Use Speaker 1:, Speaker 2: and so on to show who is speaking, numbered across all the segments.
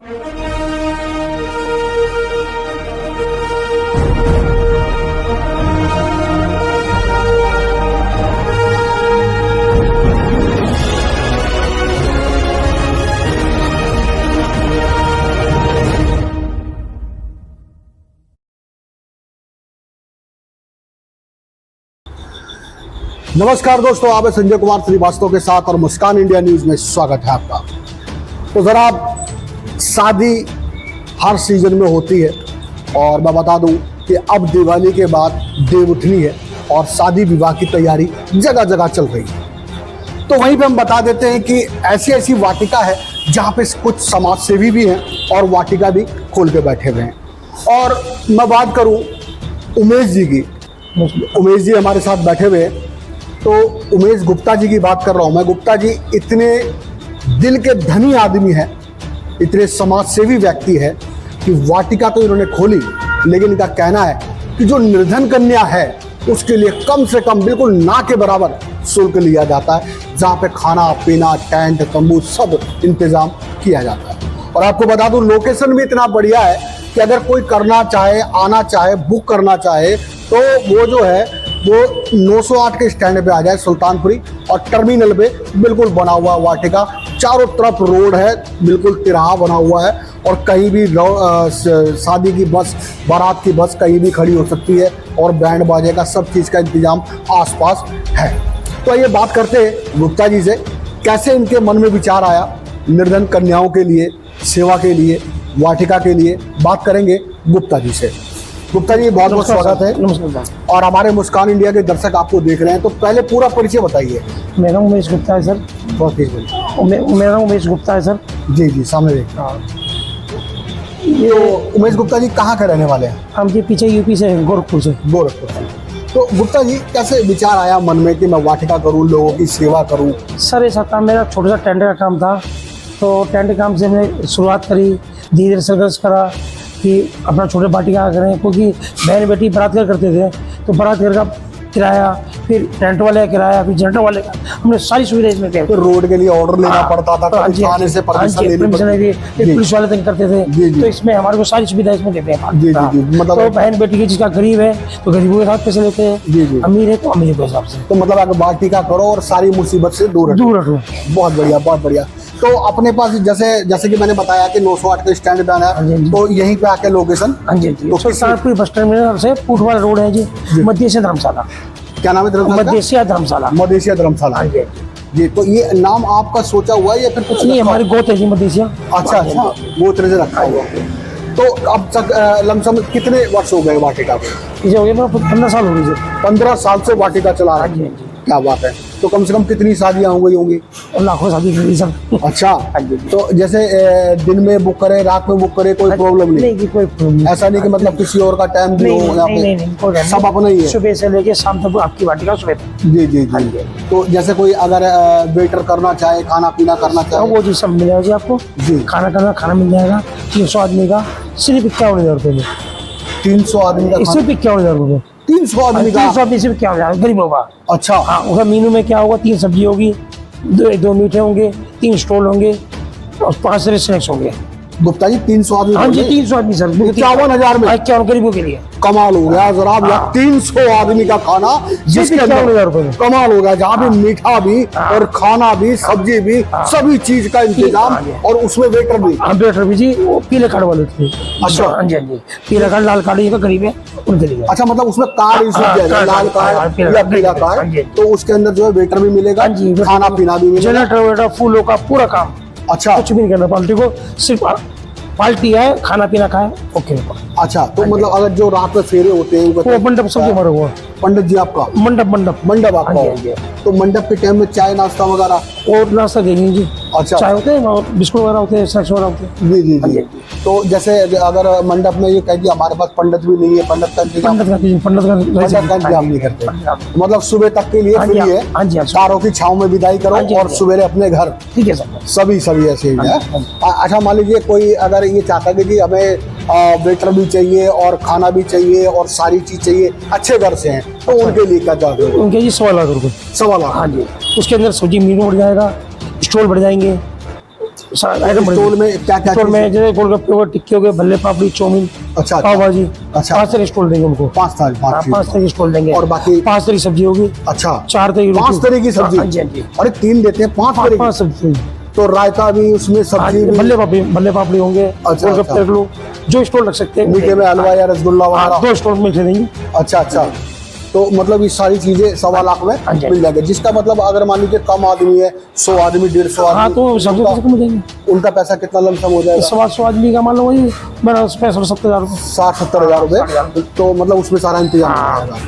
Speaker 1: नमस्कार दोस्तों, आप संजय कुमार श्रीवास्तव के साथ और मुस्कान इंडिया न्यूज में स्वागत है आपका। तो जरा शादी हर सीजन में होती है और मैं बता दूं कि अब दिवाली के बाद देव उठनी है और शादी विवाह की तैयारी जगह जगह चल रही है। तो वहीं पे हम बता देते हैं कि ऐसी ऐसी वाटिका है जहां पे कुछ समाज सेवी भी हैं और वाटिका भी खोल के बैठे हुए हैं। और मैं बात करूं उमेश जी की, उमेश जी हमारे साथ बैठे हुए हैं। तो उमेश गुप्ता जी की बात कर रहा हूँ मैं। गुप्ता जी इतने दिल के धनी आदमी हैं, इतने समाज सेवी व्यक्ति है कि वाटिका तो इन्होंने खोली, लेकिन इनका कहना है कि जो निर्धन कन्या है उसके लिए कम से कम बिल्कुल ना के बराबर शुल्क लिया जाता है, जहाँ पे खाना पीना टेंट तंबू सब इंतजाम किया जाता है। और आपको बता दूं लोकेशन भी इतना बढ़िया है कि अगर कोई करना चाहे, आना चाहे, बुक करना चाहे तो वो जो है वो 908 के स्टैंड पे आ जाए सुल्तानपुरी, और टर्मिनल पे बिल्कुल बना हुआ वाटिका, चारों तरफ रोड है, बिल्कुल तिराहा बना हुआ है और कहीं भी शादी की बस, बारात की बस कहीं भी खड़ी हो सकती है और बैंड बाजे का सब चीज़ का इंतजाम आसपास है। तो ये बात करते हैं गुप्ता जी से, कैसे इनके मन में विचार आया निर्धन कन्याओं के लिए, सेवा के लिए, वाटिका के लिए। बात करेंगे गुप्ता जी से। गुप्ता जी बहुत बहुत स्वागत है।
Speaker 2: नमस्कार।
Speaker 1: और हमारे मुस्कान इंडिया के दर्शक आपको देख रहे हैं, तो पहले पूरा परिचय बताइए।
Speaker 2: मेरा नाम उमेश गुप्ता है सर।
Speaker 1: बहुत तेज बोलिए।
Speaker 2: मेरा नाम उमेश गुप्ता है सर।
Speaker 1: जी जी, सामने देखिए। तो उमेश गुप्ता जी कहाँ के रहने वाले हैं?
Speaker 2: हम जी पीछे यूपी से हैं, गोरखपुर से।
Speaker 1: गोरखपुर से। तो गुप्ता जी कैसे विचार आया मन में कि मैं वाटिका करूँ, लोगों की सेवा करूँ?
Speaker 2: सर ऐसा काम, मेरा छोटा सा टेंट का काम था, तो टेंट के काम से मैंने शुरुआत करी, धीरे धीरे संघर्ष करा कि अपना छोटे वाटिका करें, क्योंकि बहन बेटी बारात घर करते थे, तो बारात घर का किराया, फिर टेंट वाले का किराया, फिर जनरेटर वाले का, हमने सारी सुविधा इसमें दी।
Speaker 1: तो रोड के लिए ऑर्डर लेना पड़ता था, थाने से परमिशन लेनी पड़ती थी,
Speaker 2: पुलिस वाले तंग करते थे, तो इसमें हमारे को सारी सुविधा इसमें देते हैं।
Speaker 1: जी जी, मतलब
Speaker 2: तो बहन बेटी की जिसका गरीब है तो गरीबों के साथ पैसे लेते हैं, अमीर है तो अमीर के हिसाब से।
Speaker 1: तो मतलब अगर वाटिका करो और सारी मुसीबत से दूर
Speaker 2: हटो।
Speaker 1: बहुत बढ़िया, बहुत बढ़िया। तो अपने पास जैसे कि मैंने बताया कि 908 के स्टैंड पे आना है, तो यहीं पे आके लोकेशन।
Speaker 2: हाँ जी, तो सुल्तानपुर बस टर्मिनल से फुटवाल रोड है जी, मध्येशिया धर्मशाला।
Speaker 1: क्या नाम है धर्मशाला?
Speaker 2: मध्येशिया धर्मशाला।
Speaker 1: मध्येशिया धर्मशाला। हाँ जी। तो ये नाम आपका सोचा हुआ है या फिर कुछ?
Speaker 2: नहीं, हमारी गोत है जी मध्येशिया।
Speaker 1: अच्छा अच्छा, वो तरह से रखा हुआ। तो अब तक लमसम कितने वर्ष हो गए वाटिका को?
Speaker 2: इसे हो गया 15 साल हो गए।
Speaker 1: 15 साल से वाटिका चला रहा है। क्या बात है। तो कम से कम कितनी शादियां हो गई होंगी?
Speaker 2: लाखों शादी सब।
Speaker 1: अच्छा, तो जैसे दिन में बुक करे, रात में बुक करे, कोई प्रॉब्लम नहीं?
Speaker 2: कोई प्रॉब्लम नहीं।
Speaker 1: ऐसा नहीं कि मतलब किसी और का टाइम भी हो?
Speaker 2: नहीं,
Speaker 1: सब अपना ही है,
Speaker 2: सुबह से लेके शाम तक आपकी वाटिका सुबह तक।
Speaker 1: जी जी जी। तो जैसे कोई अगर वेटर करना चाहे, खाना पीना करना चाहे,
Speaker 2: वो जी सब मिल जाएगा जी आपको जी। खाना मिल जाएगा 300 आदमी का, सिर्फ 51,000 रुपये में।
Speaker 1: 300 आदमी का
Speaker 2: सिर्फ 51,000 रुपये।
Speaker 1: 300 आदमी का?
Speaker 2: 300 आदमी सिर्फ 51,000 गरीब होगा।
Speaker 1: अच्छा।
Speaker 2: हाँ, उसका मीनू में क्या होगा, 3 सब्जी होगी, 2 मीठे होंगे, 3 स्टॉल होंगे और 5 स्नैक्स होंगे।
Speaker 1: गुप्ता जी 300 आदमी?
Speaker 2: हाँ जी, 300 आदमी सर।
Speaker 1: 51,000 में?
Speaker 2: 51 गरीबों के लिए
Speaker 1: कमाल हो गया जनाब। 300 आदमी का खाना, जिसके
Speaker 2: 51,000 रुपये में
Speaker 1: कमाल हो गया, जहाँ भी मीठा भी और खाना भी, सब्जी भी, सभी चीज का इंतजाम, और उसमें वेटर भी।
Speaker 2: हाँ, वेटर भी जी, वो पीले कार्ड वाले थे।
Speaker 1: अच्छा।
Speaker 2: हाँ जी, हाँ जी, पीला कार्ड लाल कार्ड का गरीब है उनके लिए।
Speaker 1: अच्छा, मतलब उसमें कार्ड इशू किया जाए, लाल कार्ड या पीला कार्ड, तो उसके अंदर जो है वेटर भी मिलेगा, खाना पीना भी मिलेगा,
Speaker 2: जनरेटर वेटर फूलों का पूरा काम।
Speaker 1: अच्छा,
Speaker 2: कुछ भी नहीं करना पार्टी को, सिर्फ पार्टी है, खाना पीना खाए, ओके।
Speaker 1: अच्छा, तो मतलब अगर जो रात में फेरे होते हैं
Speaker 2: वो मंडप सब हमारा हुआ।
Speaker 1: पंडित जी आपका? मंडप आपका। तो मंडप के टाइम में चाय नाश्ता वगैरह?
Speaker 2: और नाश्ता देंगे जी।
Speaker 1: अच्छा,
Speaker 2: चाय होते हैं, बिस्कुट वगैरह होते हैं, स्नैक्स वगैरह होते हैं।
Speaker 1: जी जी जी। तो जैसे अगर मंडप में ये कह दिया हमारे पास पंडित भी नहीं है, पंडित का इंतजाम नहीं करते, मतलब सुबह तक के लिए फ्री है, तारों की छांव में विदाई करो और सवेरे अपने घर।
Speaker 2: ठीक है सर,
Speaker 1: सभी ऐसे ही है। अच्छा, मान लीजिए कोई अगर ये चाहता है कि हमें वेटर भी चाहिए और खाना भी चाहिए और सारी चीज चाहिए, अच्छे घर से हैं, तो उनके लिए क्या चाहते हो?
Speaker 2: उनके जी 1.25 लाख रुपए।
Speaker 1: 1.25 लाख?
Speaker 2: हाँ जी। उसके अंदर सब्जी मीनू बढ़ जाएगा, स्टॉल बढ़ जाएंगे, आइटम
Speaker 1: स्टॉल में क्या क्या
Speaker 2: स्टॉल में जैसे गोलगप्पे हो गए, टिक्के हो गए, भल्ले पापड़ी, चाउमीन,
Speaker 1: अच्छा
Speaker 2: पाव भाजी,
Speaker 1: अच्छा
Speaker 2: 5 तरह के स्टॉल देंगे उनको।
Speaker 1: 5 साल
Speaker 2: हाँ, 5 तरह के स्टॉल देंगे।
Speaker 1: और बाकी
Speaker 2: 5 तरह की सब्जी होगी,
Speaker 1: अच्छा
Speaker 2: 4 तरह की
Speaker 1: 5 तरह की सब्जी।
Speaker 2: हाँ जी, हाँ जी।
Speaker 1: अरे 3 देते हैं, 5 तरह
Speaker 2: 5
Speaker 1: की।
Speaker 2: सब्जी।
Speaker 1: तो रायता भी उसमें, सब्जी भी,
Speaker 2: भल्ले पापड़ी होंगे,
Speaker 1: अच्छा,
Speaker 2: गोलगप्पे
Speaker 1: अच्छा।
Speaker 2: रख लो, जो स्टॉल रख सकते हैं।
Speaker 1: मीठे में हलवा या रसगुल्ला
Speaker 2: हाँ,
Speaker 1: वगैरह।
Speaker 2: 2 स्टॉल मीठे देंगे।
Speaker 1: अच्छा अच्छा, तो मतलब ये सारी चीजें 1.25 लाख में
Speaker 2: हाँ जी।
Speaker 1: मिल जाएगा, जिसका मतलब अगर मान लीजिए कम आदमी है, 100 आदमी, 150
Speaker 2: हाँ,
Speaker 1: आदमी,
Speaker 2: तो सबसे पैसे कम हो जाएंगे।
Speaker 1: उनका पैसा कितना लमसम हो जाएगा?
Speaker 2: सवा आदमी का मान लो वही 65-70 हज़ार रुपये।
Speaker 1: 60-70 हजार रुपए, तो मतलब उसमें सारा इंतजाम हो जाएगा।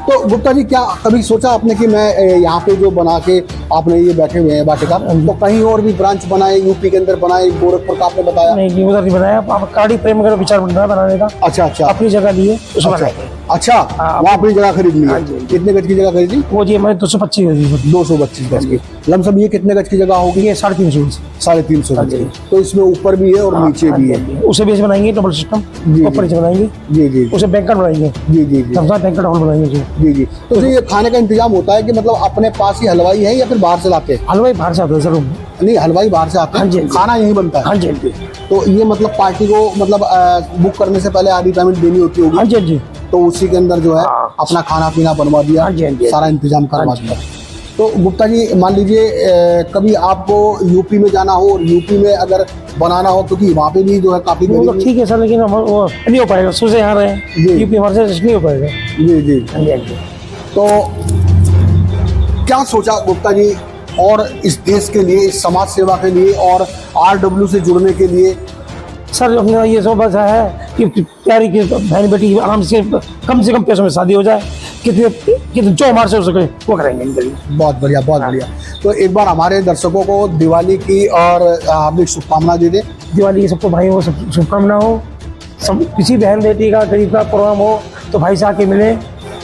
Speaker 1: तो गुप्ता जी, क्या कभी सोचा आपने कि मैं यहाँ पे जो बना के आपने ये बैठे हुए हैं वाटिका, तो कहीं और भी ब्रांच बनाए, यूपी के अंदर बनाए, गोरखपुर का आपने बताया?
Speaker 2: नहीं, उधर नहीं बनाया। आप काड़ी प्रेम का विचार बन रहा है बनाने का।
Speaker 1: अच्छा अच्छा
Speaker 2: अपनी जगह लिए उसमें
Speaker 1: अच्छा
Speaker 2: बनाएंगे।
Speaker 1: अच्छा, वहाँ अपनी जगह खरीद ली
Speaker 2: हाँ
Speaker 1: है।
Speaker 2: जी।
Speaker 1: कितने गज की जगह खरीदी?
Speaker 2: वो जी हमारे 225
Speaker 1: 225 गज की। लमसम ये कितने गज की जगह होगी?
Speaker 2: ये 350।
Speaker 1: 350
Speaker 2: हाँ
Speaker 1: गज
Speaker 2: जी।
Speaker 1: की। तो इसमें ऊपर भी है और नीचे भी है।
Speaker 2: उसे बेस बनाएंगे, डबल सिस्टम
Speaker 1: जी,
Speaker 2: ऊपर नीचे बनाएंगे।
Speaker 1: जी जी
Speaker 2: उसे बैंकट बनाएंगे,
Speaker 1: जी जी जी
Speaker 2: बैंकट हॉल बनाएंगे। जो
Speaker 1: जी जी। तो ये खाने का इंतजाम होता है कि मतलब अपने पास ही हलवाई है या फिर बाहर से लाते हैं?
Speaker 2: हलवाई बाहर से आता है सर।
Speaker 1: नहीं, हलवाई बाहर से आते
Speaker 2: हाँ जी,
Speaker 1: हैं,
Speaker 2: हाँ जी।
Speaker 1: खाना यहीं बनता है।
Speaker 2: हाँ जी, हाँ जी।
Speaker 1: तो ये मतलब पार्टी को मतलब बुक करने से पहले आधी पेमेंट देनी होती
Speaker 2: हाँ
Speaker 1: होगी,
Speaker 2: जी, हाँ जी।
Speaker 1: तो उसी के अंदर जो है
Speaker 2: हाँ।
Speaker 1: अपना खाना पीना बनवा दिया,
Speaker 2: हाँ जी, हाँ जी।
Speaker 1: सारा इंतजाम करवा
Speaker 2: हाँ जी।
Speaker 1: दिया। तो गुप्ता जी, मान लीजिए कभी आपको यूपी में जाना हो और यूपी में अगर बनाना हो, क्योंकि वहाँ पे भी जो है काफी
Speaker 2: वो तो
Speaker 1: गरीबी।
Speaker 2: ठीक है सर, लेकिन वो नहीं हो पाएगा। सोचे यहाँ रहे
Speaker 1: जी।
Speaker 2: यूपी हमारे से नहीं हो पाएगा।
Speaker 1: जी जी।
Speaker 2: हाँ जी, हाँ जी।
Speaker 1: तो क्या सोचा गुप्ता जी, और इस देश के लिए, इस समाज सेवा के लिए और RW से जुड़ने के लिए?
Speaker 2: सर अपना ये सब बस है कि प्यारी की बहन बेटी की आराम से कम पैसों में शादी हो जाए। कितने जो हमारे से हो सके वो करेंगे इनके लिए।
Speaker 1: बहुत बढ़िया, बहुत
Speaker 2: हाँ।
Speaker 1: बढ़िया। तो एक बार हमारे दर्शकों को दिवाली की और हार्दिक शुभकामना दे दें।
Speaker 2: दिवाली की सबको भाइयों को शुभकामना हो। सब किसी बहन बेटी का गरीब का प्रोग्राम हो तो भाई से आके मिले,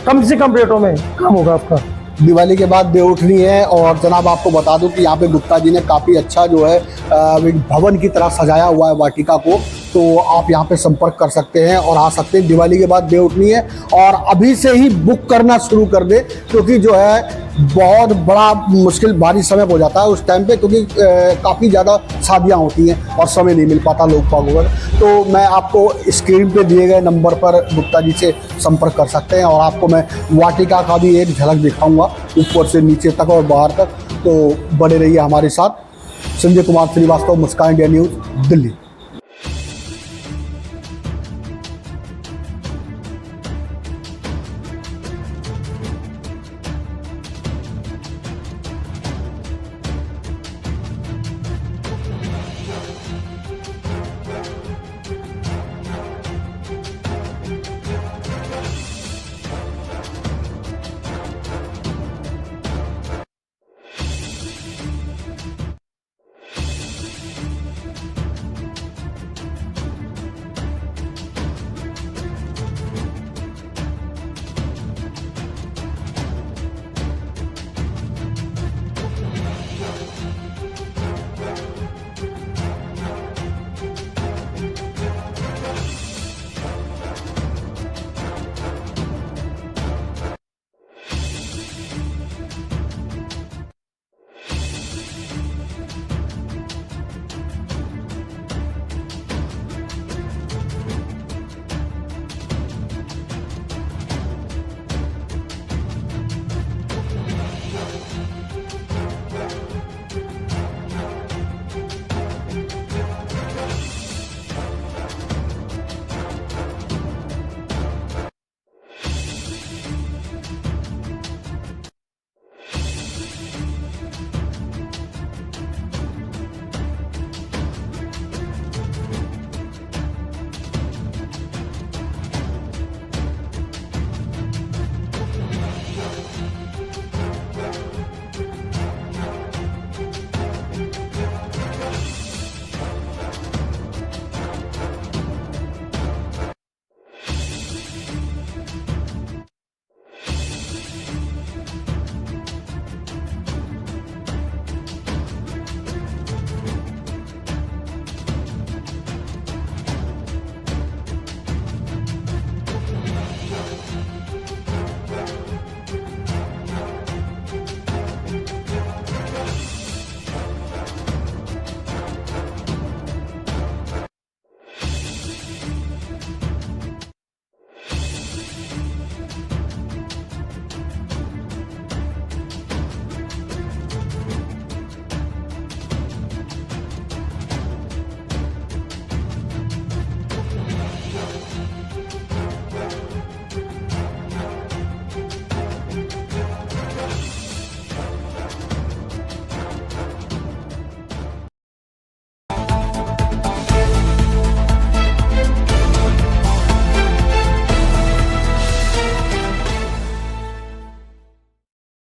Speaker 2: कम से कम रेटों में काम होगा आपका।
Speaker 1: दिवाली के बाद देवउठनी है, और जनाब आपको बता दूं कि यहाँ पे गुप्ता जी ने काफ़ी अच्छा जो है एक भवन की तरह सजाया हुआ है वाटिका को, तो आप यहाँ पे संपर्क कर सकते हैं और आ सकते हैं। दिवाली के बाद देवउठनी है, और अभी से ही बुक करना शुरू कर दे, क्योंकि जो है बहुत बड़ा मुश्किल भारी समय हो जाता है उस टाइम पे, क्योंकि काफ़ी ज़्यादा शादियाँ होती हैं और समय नहीं मिल पाता लोग पागों पर। तो मैं आपको स्क्रीन पे दिए गए नंबर पर गुप्ता जी से संपर्क कर सकते हैं, और आपको मैं वाटिका का भी एक झलक दिखाऊंगा ऊपर से नीचे तक और बाहर तक। तो बने रहिए हमारे साथ। संजय कुमार श्रीवास्तव, मुस्कान इंडिया न्यूज़, दिल्ली।